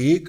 1।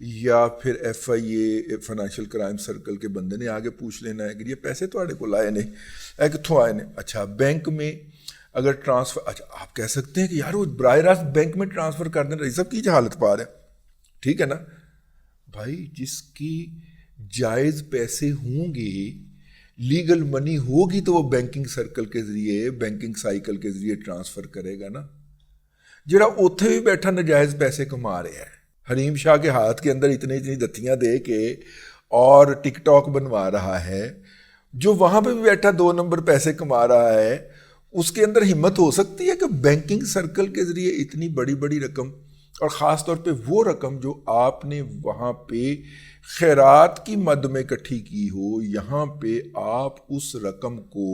یا پھر F I A financial crime circle کے بندے نے آگے پوچھ لینا ہے کہ یہ پیسے تھوڑے کو لائے نہیں اے کتوں آئے نے. اچھا بینک میں اگر ٹرانسفر, اچھا آپ کہہ سکتے ہیں کہ یار وہ براہ راست بینک میں ٹرانسفر کر دیں, رئیس صاحب کی حالت پا رہے ہیں, ٹھیک ہے نا بھائی, جس کی جائز پیسے ہوں گے, لیگل منی ہوگی تو وہ بینکنگ سرکل کے ذریعے, بینکنگ سائیکل کے ذریعے ٹرانسفر کرے گا نا. جڑا اوتھے بھی بیٹھا نجائز پیسے کما رہا ہے, حریم شاہ کے ہاتھ کے اندر اتنی دتیاں دے کے اور ٹک ٹاک بنوا رہا ہے, جو وہاں پہ بھی بیٹھا 2 نمبر پیسے کما رہا ہے, اس کے اندر ہمت ہو سکتی ہے کہ بینکنگ سرکل کے ذریعے اتنی بڑی بڑی رقم, اور خاص طور پہ وہ رقم جو آپ نے وہاں پہ خیرات کی مد میں اکٹھی کی ہو, یہاں پہ آپ اس رقم کو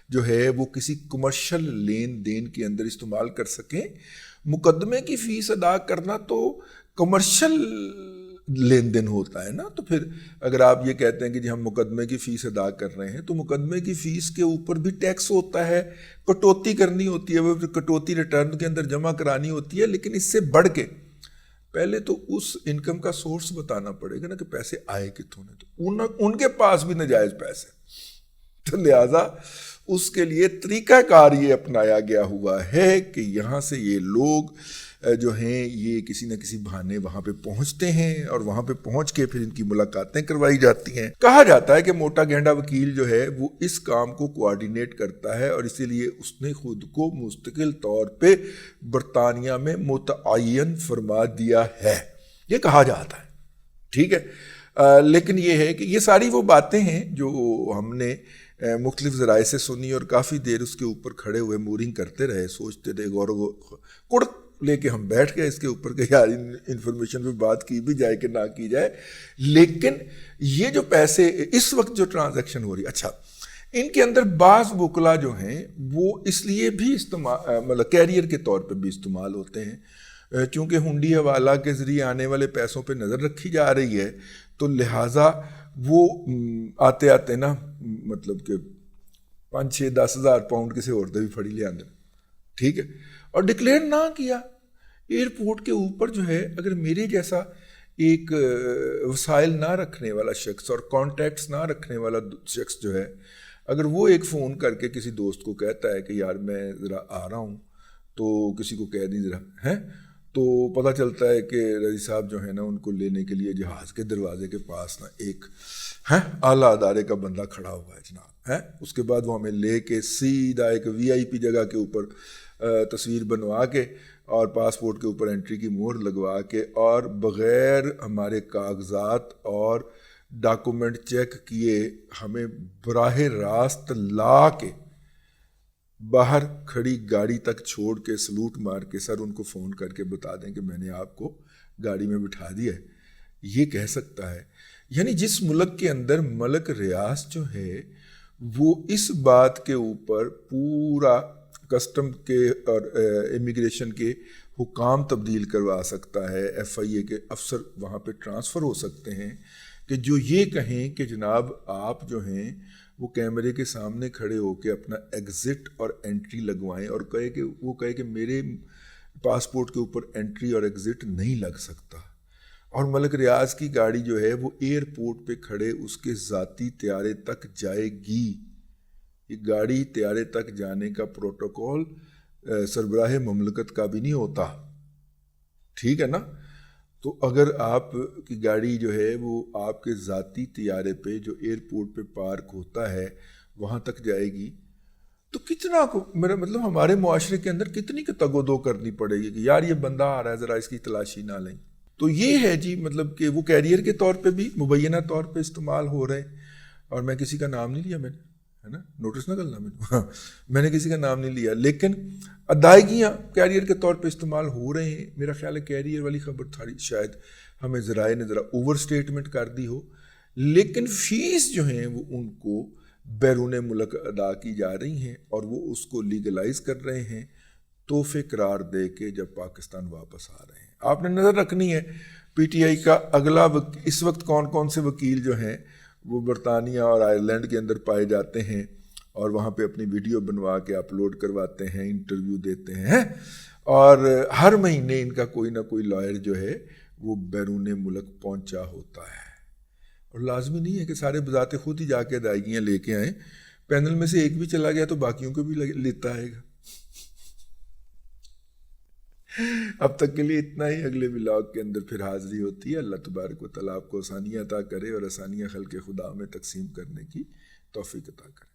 جو ہے وہ کسی کمرشل لین دین کے اندر استعمال کر سکیں. مقدمے کی فیس ادا کرنا تو کمرشل لین دین ہوتا ہے نا. تو پھر اگر آپ یہ کہتے ہیں کہ جی ہم مقدمے کی فیس ادا کر رہے ہیں, تو مقدمے کی فیس کے اوپر بھی ٹیکس ہوتا ہے, کٹوتی کرنی ہوتی ہے, وہ کٹوتی ریٹرن کے اندر جمع کرانی ہوتی ہے. لیکن اس سے بڑھ کے پہلے تو اس انکم کا سورس بتانا پڑے گا نا کہ پیسے آئے کتوں نے. تو ان کے پاس بھی ناجائز پیسے, تو لہٰذا اس کے لیے طریقہ کار یہ اپنایا گیا ہوا ہے کہ یہاں سے یہ لوگ جو ہیں یہ کسی نہ کسی بہانے وہاں پہ پہنچتے ہیں, اور وہاں پہ پہنچ کے پھر ان کی ملاقاتیں کروائی جاتی ہیں. کہا جاتا ہے کہ موٹا گینڈا وکیل جو ہے وہ اس کام کو کوآرڈینیٹ کرتا ہے, اور اسی لیے اس نے خود کو مستقل طور پہ برطانیہ میں متعین فرما دیا ہے, یہ کہا جاتا ہے, ٹھیک ہے. لیکن یہ ہے کہ یہ ساری وہ باتیں ہیں جو ہم نے مختلف ذرائع سے سنی, اور کافی دیر اس کے اوپر کھڑے ہوئے مورنگ کرتے رہے, سوچتے رہے, کڑ لے کے ہم بیٹھ گئے اس کے اوپر کہ یار انفارمیشن پہ بات کی بھی جائے کہ نہ کی جائے. لیکن یہ جو پیسے اس وقت جو ٹرانزیکشن ہو رہی, اچھا ان کے اندر بعض وکلا جو ہیں وہ اس لیے بھی استعمال, مطلب کیریئر کے طور پہ بھی استعمال ہوتے ہیں, چونکہ ہنڈی حوالہ کے ذریعے آنے والے پیسوں پہ نظر رکھی جا رہی ہے, تو لہٰذا وہ آتے آتے نا مطلب کہ 5-6-10 ہزار پاؤنڈ کسی اور بھی پھڑی لے آندے, ٹھیک ہے, اور ڈکلیئر نہ کیا. ایئرپورٹ کے اوپر جو ہے اگر میرے جیسا ایک وسائل نہ رکھنے والا شخص اور کانٹیکٹس نہ رکھنے والا شخص جو ہے, اگر وہ ایک فون کر کے کسی دوست کو کہتا ہے کہ یار میں ذرا آ رہا ہوں, تو کسی کو کہہ دی ذرا ہیں, تو پتہ چلتا ہے کہ رضی صاحب جو ہے نا ان کو لینے کے لیے جہاز کے دروازے کے پاس نا ایک اعلیٰ ادارے کا بندہ کھڑا ہوا ہے جناب, اس کے بعد وہ ہمیں لے کے سیدھا ایک VIP جگہ کے اوپر تصویر بنوا کے اور پاسپورٹ کے اوپر انٹری کی مہر لگوا کے اور بغیر ہمارے کاغذات اور ڈاکومنٹ چیک کیے ہمیں براہ راست لا کے باہر کھڑی گاڑی تک چھوڑ کے سلوٹ مار کے سر ان کو فون کر کے بتا دیں کہ میں نے آپ کو گاڑی میں بٹھا دیا ہے, یہ کہہ سکتا ہے. یعنی جس ملک کے اندر ملک ریاست جو ہے وہ اس بات کے اوپر پورا کسٹم کے اور امیگریشن کے حکام تبدیل کروا سکتا ہے, FIA کے افسر وہاں پہ ٹرانسفر ہو سکتے ہیں کہ جو یہ کہیں کہ جناب آپ جو ہیں وہ کیمرے کے سامنے کھڑے ہو کے اپنا ایگزٹ اور انٹری لگوائیں, اور کہے کہ میرے پاسپورٹ کے اوپر انٹری اور ایگزٹ نہیں لگ سکتا, اور ملک ریاض کی گاڑی جو ہے وہ ایئرپورٹ پہ کھڑے اس کے ذاتی طیارے تک جائے گی. یہ گاڑی طیارے تک جانے کا پروٹوکول سربراہ مملکت کا بھی نہیں ہوتا, ٹھیک ہے نا. تو اگر آپ کی گاڑی جو ہے وہ آپ کے ذاتی طیارے پہ جو ایئرپورٹ پہ پارک ہوتا ہے وہاں تک جائے گی, تو کتنا کو میرا مطلب ہمارے معاشرے کے اندر کتنی تگ و دو کرنی پڑے گی کہ یار یہ بندہ آ رہا ہے ذرا اس کی تلاشی نہ لیں. تو یہ ہے جی مطلب کہ وہ کیریئر کے طور پہ بھی مبینہ طور پہ استعمال ہو رہے ہیں, اور میں کسی کا نام نہیں لیا, میں نے ہے نا نوٹس نہ کرنا میں نے کسی کا نام نہیں لیا, لیکن ادائیگیاں کیریئر کے طور پہ استعمال ہو رہے ہیں. میرا خیال ہے کیریئر والی خبر تھوڑی شاید ہمیں ذرائع نے ذرا اوور اسٹیٹمنٹ کر دی ہو, لیکن فیس جو ہیں وہ ان کو بیرون ملک ادا کی جا رہی ہیں, اور وہ اس کو لیگلائز کر رہے ہیں تحفے قرار دے کے جب پاکستان واپس آ رہے ہیں. آپ نے نظر رکھنی ہے PTI کا اگلا اس وقت کون کون سے وکیل جو ہیں وہ برطانیہ اور آئرلینڈ کے اندر پائے جاتے ہیں, اور وہاں پہ اپنی ویڈیو بنوا کے اپلوڈ کرواتے ہیں, انٹرویو دیتے ہیں, اور ہر مہینے ان کا کوئی نہ کوئی لائر جو ہے وہ بیرون ملک پہنچا ہوتا ہے۔ اور لازمی نہیں ہے کہ سارے بذات خود ہی جا کے ادائیگیاں لے کے آئیں، پینل میں سے ایک بھی چلا گیا تو باقیوں کو بھی لیتا آئے گا۔ اب تک کے لیے اتنا ہی، اگلے ولاگ کے اندر پھر حاضری ہوتی ہے۔ اللہ تبارک و تعالیٰ آپ کو آسانیاں عطا کرے اور آسانیاں خلق خدا میں تقسیم کرنے کی توفیق عطا کرے۔